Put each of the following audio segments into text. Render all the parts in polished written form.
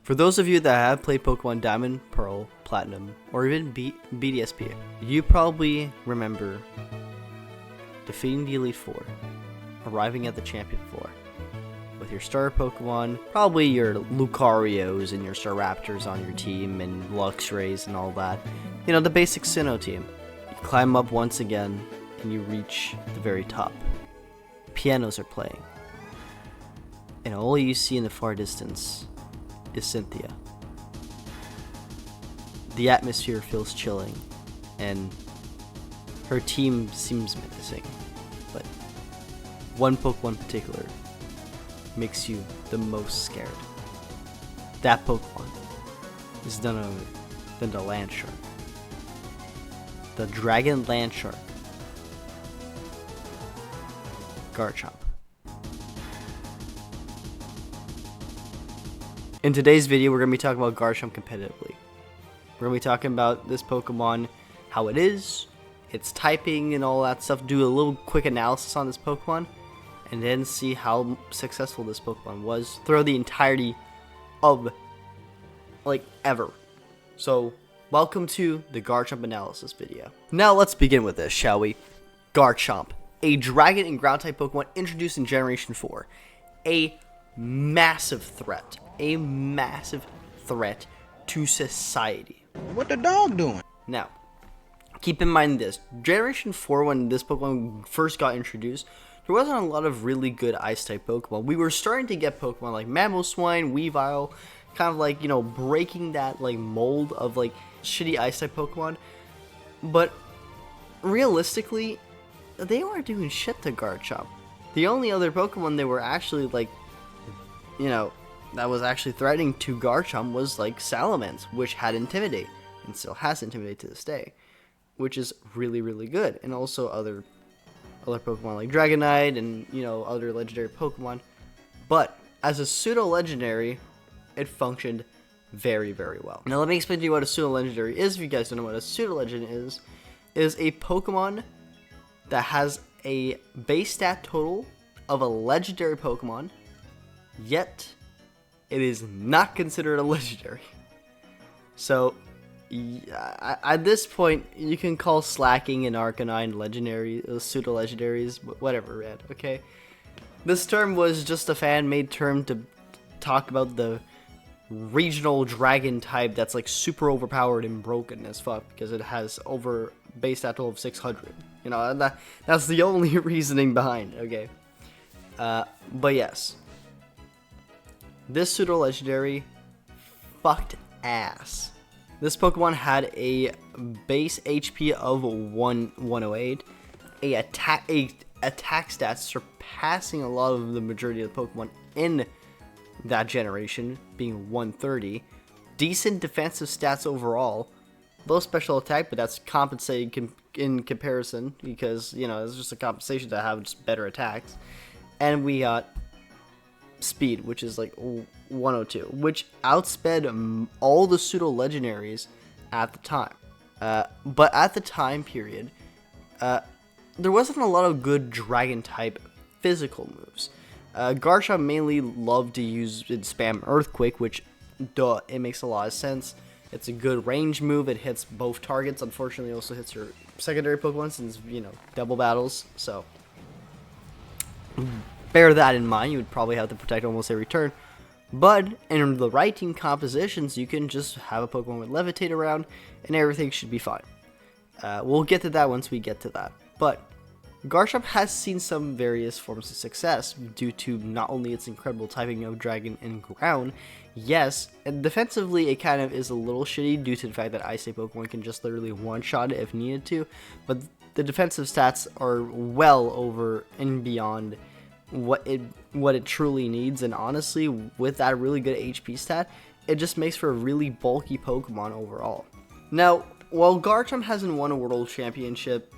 For those of you that have played Pokemon Diamond, Pearl, Platinum, or even BDSP, you probably remember defeating the Elite Four, arriving at the Champion Floor, with your starter Pokemon, probably your Lucarios and your Staraptors on your team, and Luxrays and all that. You know, the basic Sinnoh team. You climb up once again, and you reach the very top. Pianos are playing. And all you see in the far distance is Cynthia. The atmosphere feels chilling, and her team seems menacing, but one Pokemon in particular makes you the most scared. That Pokemon is none other than the Landshark. The Dragon Landshark. Garchomp. In today's video, we're going to be talking about Garchomp competitively. We're going to be talking about this Pokemon, how it is, its typing and all that stuff, do a little quick analysis on this Pokemon, and then see how successful this Pokemon was throughout the entirety of, ever. So, welcome to the Garchomp analysis video. Now let's begin with this, shall we? Garchomp, a Dragon and Ground-type Pokemon introduced in Generation 4. A massive threat. A massive threat to society. What the dog doing? Now, keep in mind this. Generation 4, when this Pokemon first got introduced, there wasn't a lot of really good Ice-type Pokemon. We were starting to get Pokemon like Mamoswine, Weavile, kind of like, you know, breaking that mold of shitty Ice-type Pokemon. But realistically, they weren't doing shit to Garchomp. The only other Pokemon they were actually that was actually threatening to Garchomp was Salamence, which had Intimidate, and still has Intimidate to this day, which is really, really good. And also other Pokemon like Dragonite and, other legendary Pokemon. But as a pseudo-legendary, it functioned very, very well. Now let me explain to you what a pseudo-legendary is. If you guys don't know what a pseudo-legend is a Pokemon that has a base stat total of a legendary Pokemon, yet it is not considered a legendary. So, at this point, you can call Slacking and Arcanine legendary, pseudo-legendaries, whatever, man, okay? This term was just a fan-made term to talk about the regional dragon type that's super overpowered and broken as fuck, because it has over base stat total of 600. That's the only reasoning behind, okay? But yes. This pseudo-legendary fucked ass. This Pokemon had a base HP of 108, a attack stats surpassing a lot of the majority of the Pokemon in that generation, being 130, decent defensive stats overall, low special attack, but that's compensated in comparison, because, it's just a compensation to have just better attacks. And we got speed, which is 102, which outsped all the pseudo-legendaries at the time. But at the time period, there wasn't a lot of good dragon-type physical moves. Garchomp mainly loved to use and spam Earthquake, which, duh, it makes a lot of sense. It's a good range move. It hits both targets. Unfortunately, it also hits your secondary Pokemon since, double battles. So, bear that in mind. You would probably have to protect almost every turn. But in the right team compositions, you can just have a Pokemon with Levitate around, and everything should be fine. We'll get to that once we get to that. But Garchomp has seen some various forms of success due to not only its incredible typing of Dragon and Ground, yes, and defensively it kind of is a little shitty due to the fact that Ice-type Pokemon can just literally one-shot it if needed to, but the defensive stats are well over and beyond what it truly needs, and honestly, with that really good HP stat, it just makes for a really bulky Pokemon overall. Now, while Garchomp hasn't won a World Championship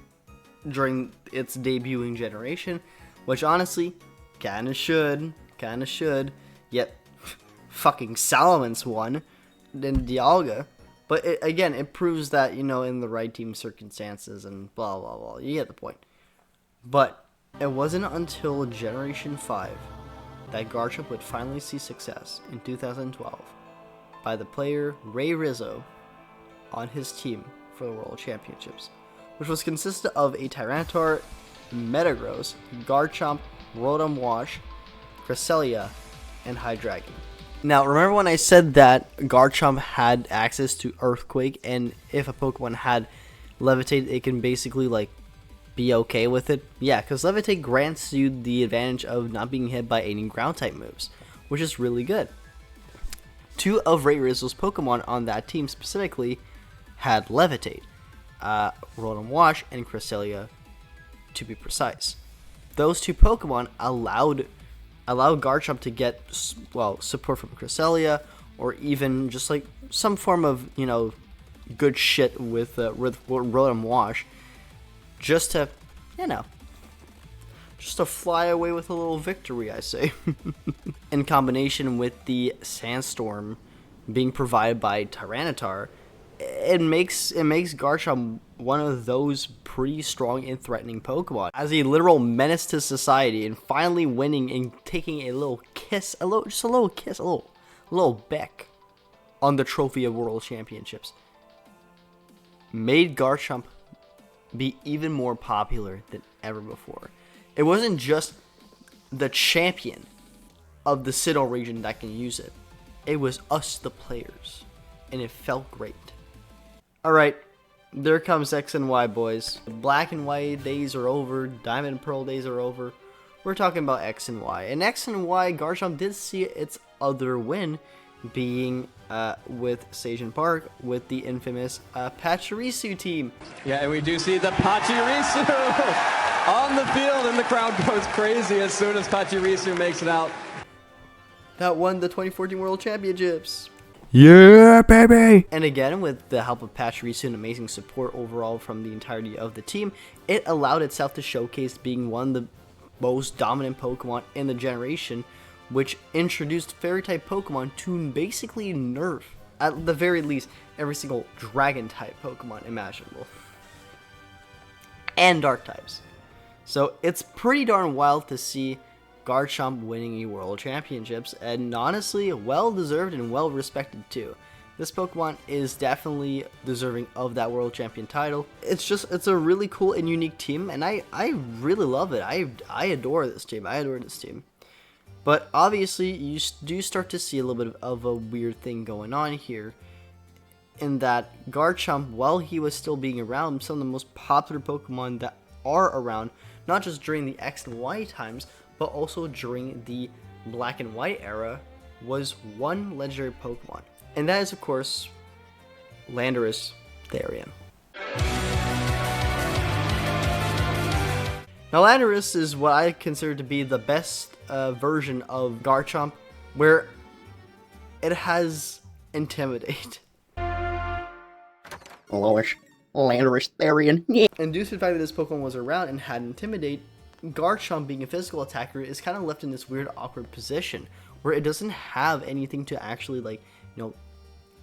during its debuting generation, which honestly, kinda should, yet fucking Salamence won, then Dialga, but it proves that, in the right team circumstances and blah blah blah, you get the point. But it wasn't until Generation 5 that Garchomp would finally see success in 2012 by the player Ray Rizzo on his team for the World Championships, which was consisted of a Tyranitar, Metagross, Garchomp, Rotom Wash, Cresselia, and Hydreigon. Now, remember when I said that Garchomp had access to Earthquake, and if a Pokemon had Levitate, it can basically, like, be okay with it? Yeah, because Levitate grants you the advantage of not being hit by any Ground-type moves, which is really good. Two of Ray Rizzo's Pokemon on that team specifically had Levitate, Rotom Wash and Cresselia, to be precise. Those two Pokemon allowed Garchomp to get, well, support from Cresselia, or even just like some form of, you know, good shit with Rotom Wash, just to, you know, just to fly away with a little victory, I say. In combination with the Sandstorm being provided by Tyranitar, it makes Garchomp one of those pretty strong and threatening Pokemon, as a literal menace to society, and finally winning and taking a little beck on the trophy of World Championships made Garchomp be even more popular than ever before. It wasn't just the champion of the Sinnoh region that can use it. It was us, the players, and it felt great. Alright, there comes X and Y, boys. Black and white days are over, Diamond and Pearl days are over. We're talking about X and Y. And X and Y, Garchomp did see its other win being with Station Park with the infamous Pachirisu team. Yeah, and we do see the Pachirisu on the field, and the crowd goes crazy as soon as Pachirisu makes it out. That won the 2014 World Championships. Yeah, baby! And again, with the help of Pachirisu and amazing support overall from the entirety of the team, it allowed itself to showcase being one of the most dominant Pokemon in the generation, which introduced Fairy-type Pokemon to basically nerf, at the very least, every single Dragon-type Pokemon imaginable. And Dark-types. So it's pretty darn wild to see Garchomp winning a World Championships, and honestly, well-deserved and well-respected too. This Pokemon is definitely deserving of that World Champion title. It's a really cool and unique team, and I really love it. I adore this team. But obviously, you do start to see a little bit of a weird thing going on here, in that Garchomp, while he was still being around, some of the most popular Pokemon that are around, not just during the X and Y times, but also during the Black and White era, was one legendary Pokemon. And that is, of course, Landorus Therian. Now, Landorus is what I consider to be the best version of Garchomp, where it has Intimidate. Landorus Therian. Yeah. And due to the fact that this Pokemon was around and had Intimidate, Garchomp, being a physical attacker, is kind of left in this weird, awkward position where it doesn't have anything to actually, like, you know,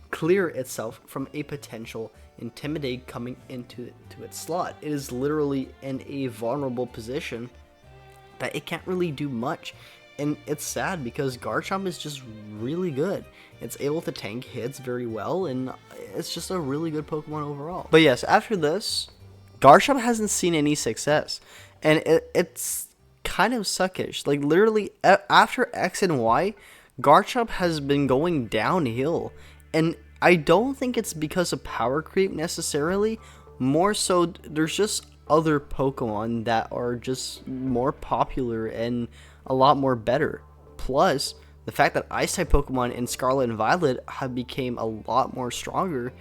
clear itself from a potential Intimidate coming into its slot. It is literally in a vulnerable position that it can't really do much. And it's sad because Garchomp is just really good. It's able to tank hits very well, and it's just a really good Pokemon overall. But yes, after this, Garchomp hasn't seen any success. And it's kind of suckish. Like, literally, after X and Y, Garchomp has been going downhill. And I don't think it's because of power creep necessarily. More so, there's just other Pokemon that are just more popular and a lot more better. Plus, the fact that Ice-type Pokemon in Scarlet and Violet have became a lot more stronger.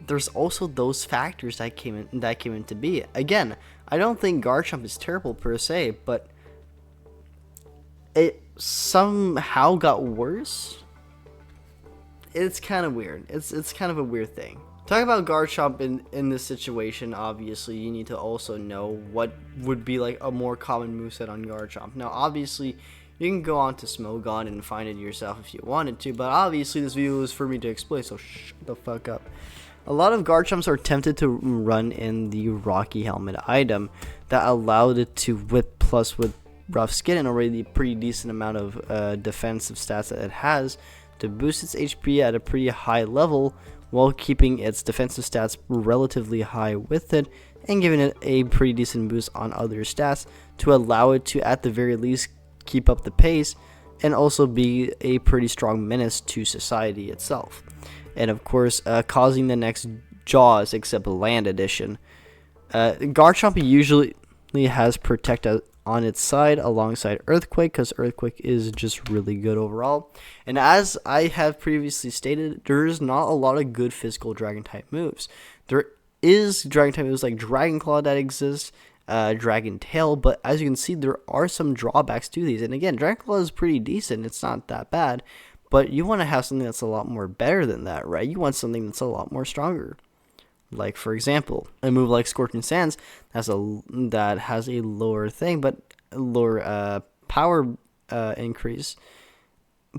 There's also those factors that came into be. Again, I don't think Garchomp is terrible per se, but it somehow got worse. It's kind of weird. It's kind of a weird thing. Talking about Garchomp in this situation, obviously, you need to also know what would be like a more common moveset on Garchomp. Now, obviously, you can go on to Smogon and find it yourself if you wanted to, but obviously this video is for me to explain, so shut the fuck up. A lot of Garchomps are tempted to run in the Rocky Helmet item that allowed it to whip plus with rough skin and already a pretty decent amount of defensive stats that it has to boost its HP at a pretty high level while keeping its defensive stats relatively high with it and giving it a pretty decent boost on other stats to allow it to at the very least keep up the pace and also be a pretty strong menace to society itself. And of course, causing the next Jaws except Land Edition. Garchomp usually has Protect on its side alongside Earthquake because Earthquake is just really good overall. And as I have previously stated, there is not a lot of good physical Dragon type moves. There is Dragon type moves like Dragon Claw that exists, Dragon Tail, but as you can see, there are some drawbacks to these. And again, Dragon Claw is pretty decent. It's not that bad, but you want to have something that's a lot more better than that, right? You want something that's a lot more stronger. Like, for example, a move like Scorching Sands that has a lower thing, but lower power increase,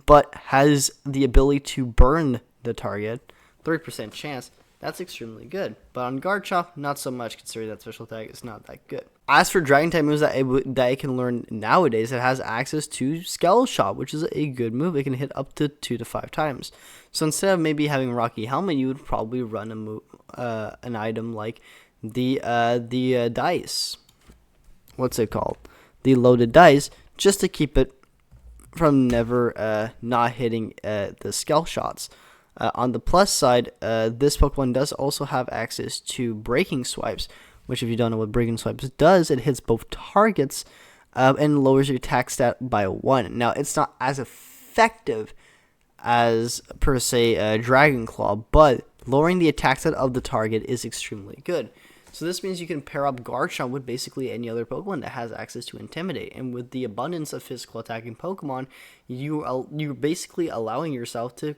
but has the ability to burn the target, 30% chance. That's extremely good. But on Garchomp, not so much, considering that special attack is not that good. As for Dragon type moves that it can learn nowadays, it has access to Scale Shot, which is a good move. It can hit up to 2 to 5 times. So instead of maybe having Rocky Helmet, you would probably run an item like the dice. What's it called? The loaded dice, just to keep it from never not hitting the Scale Shots. On the plus side, this Pokemon does also have access to Breaking Swipes, which if you don't know what Breaking Swipes does, it hits both targets and lowers your attack stat by 1. Now, it's not as effective as, per se, Dragon Claw, but lowering the attack stat of the target is extremely good. So this means you can pair up Garchomp with basically any other Pokemon that has access to Intimidate. And with the abundance of physical attacking Pokemon, you're basically allowing yourself to,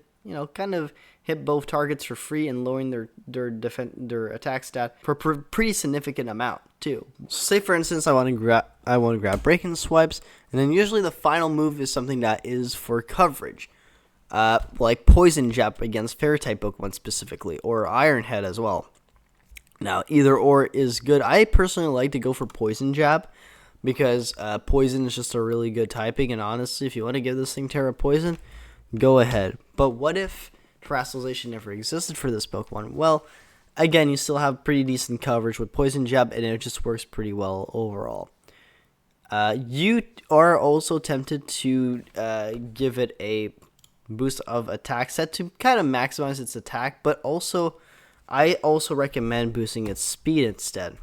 kind of hit both targets for free and lowering their attack stat for a pretty significant amount too. So say for instance, I want to grab Breaking Swipes, and then usually the final move is something that is for coverage, like Poison Jab against Fairy type Pokemon specifically, or Iron Head as well. Now either or is good. I personally like to go for Poison Jab because Poison is just a really good typing, and honestly, if you want to give this thing Terra Poison, go ahead. But what if Terastallization never existed for this Pokemon? Well, again, you still have pretty decent coverage with Poison Jab, and it just works pretty well overall. You are also tempted to give it a boost of attack set to kind of maximize its attack, but I also recommend boosting its speed instead.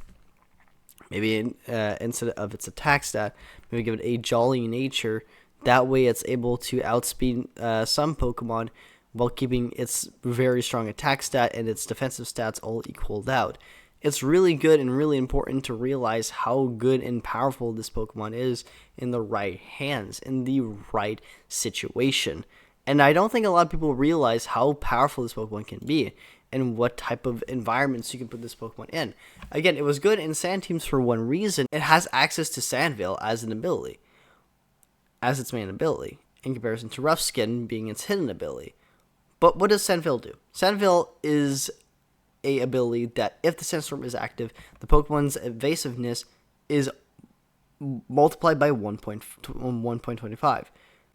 Maybe instead of its attack stat, maybe give it a Jolly Nature. That way it's able to outspeed some Pokemon while keeping its very strong attack stat and its defensive stats all equaled out. It's really good and really important to realize how good and powerful this Pokemon is in the right hands, in the right situation. And I don't think a lot of people realize how powerful this Pokemon can be and what type of environments you can put this Pokemon in. Again, it was good in Sand Teams for one reason. It has access to Sandveil as its main ability, in comparison to Rough Skin being its hidden ability. But what does Sandveil do? Sandveil is a ability that if the Sandstorm is active, the Pokemon's evasiveness is multiplied by 1.25.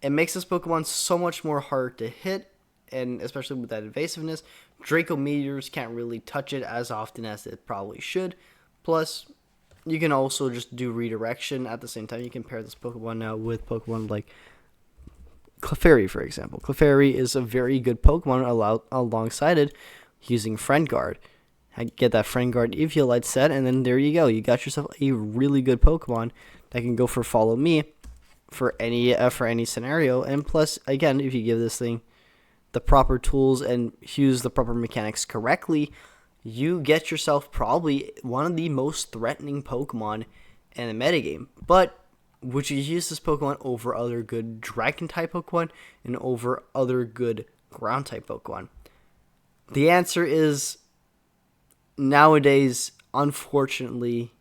It makes this Pokemon so much more hard to hit, and especially with that evasiveness, Draco Meteors can't really touch it as often as it probably should. Plus, you can also just do redirection at the same time. You can pair this Pokemon now with Pokemon like Clefairy, for example. Clefairy is a very good Pokemon alongside it using Friend Guard. Get that Friend Guard Eviolite set, and then there you go. You got yourself a really good Pokemon that can go for Follow Me for any scenario. And plus, again, if you give this thing the proper tools and use the proper mechanics correctly, you get yourself probably one of the most threatening Pokemon in the metagame. But would you use this Pokemon over other good Dragon-type Pokemon and over other good Ground-type Pokemon? The answer is, nowadays, unfortunately,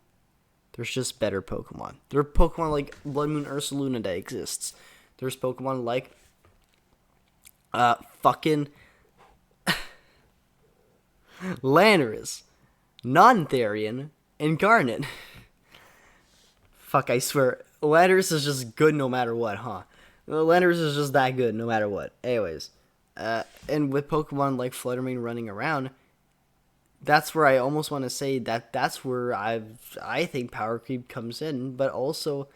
there's just better Pokemon. There are Pokemon like Blood Moon Ursaluna that exists. There's Pokemon like fucking Landorus, Non-Therian, and Garnet. Fuck, I swear, Landorus is just good no matter what, huh? Landorus is just that good no matter what. Anyways, And with Pokemon like Fluttermane running around, that's where I almost want to say that's where I think power creep comes in. But also,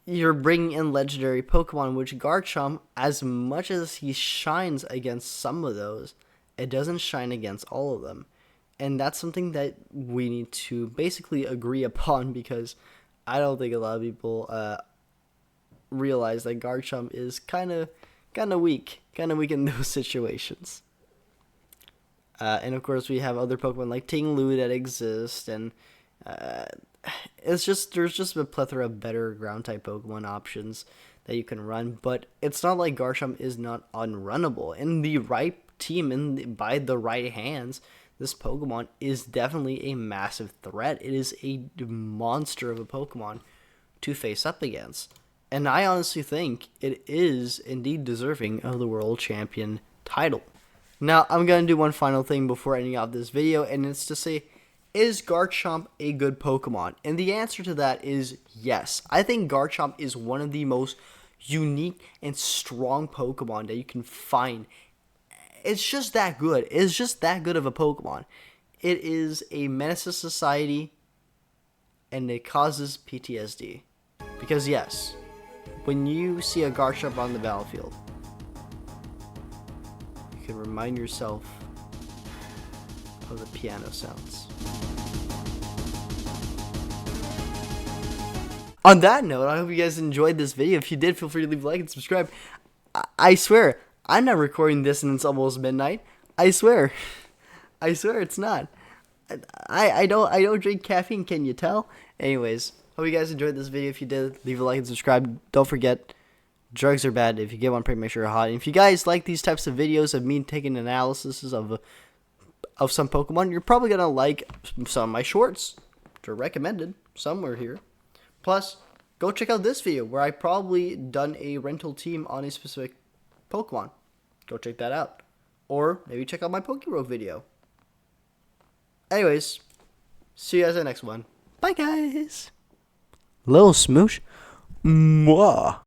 you're bringing in legendary Pokemon, which Garchomp, as much as he shines against some of those, it doesn't shine against all of them. And that's something that we need to basically agree upon, because I don't think a lot of people realize that Garchomp is kind of weak in those situations. And of course, we have other Pokemon like Ting-Lu that exist, and there's just a plethora of better ground type Pokemon options that you can run. But it's not like Garchomp is not unrunnable. In the right team, by the right hands, this Pokemon is definitely a massive threat. It is a monster of a Pokemon to face up against. And I honestly think it is indeed deserving of the World Champion title. Now, I'm going to do one final thing before ending off this video, and it's to say, is Garchomp a good Pokemon? And the answer to that is yes. I think Garchomp is one of the most unique and strong Pokemon that you can find. It's just that good. It's just that good of a Pokemon. It is a menace to society, and it causes PTSD. Because yes, when you see a Garchomp on the battlefield, you can remind yourself of the piano sounds. On that note, I hope you guys enjoyed this video. If you did, feel free to leave a like and subscribe. I swear, I'm not recording this and it's almost midnight. I swear. I swear it's not. I don't drink caffeine, can you tell? Anyways, hope you guys enjoyed this video. If you did, leave a like and subscribe. Don't forget, drugs are bad. If you get one, make sure you're hot. And if you guys like these types of videos of me taking analysis of some Pokemon, you're probably gonna like some of my shorts. They're recommended somewhere here. Plus, go check out this video where I probably done a rental team on a specific Pokemon. Go check that out. Or maybe check out my Pokebro video. Anyways, see you guys in the next one. Bye, guys. Little smoosh. Mwah.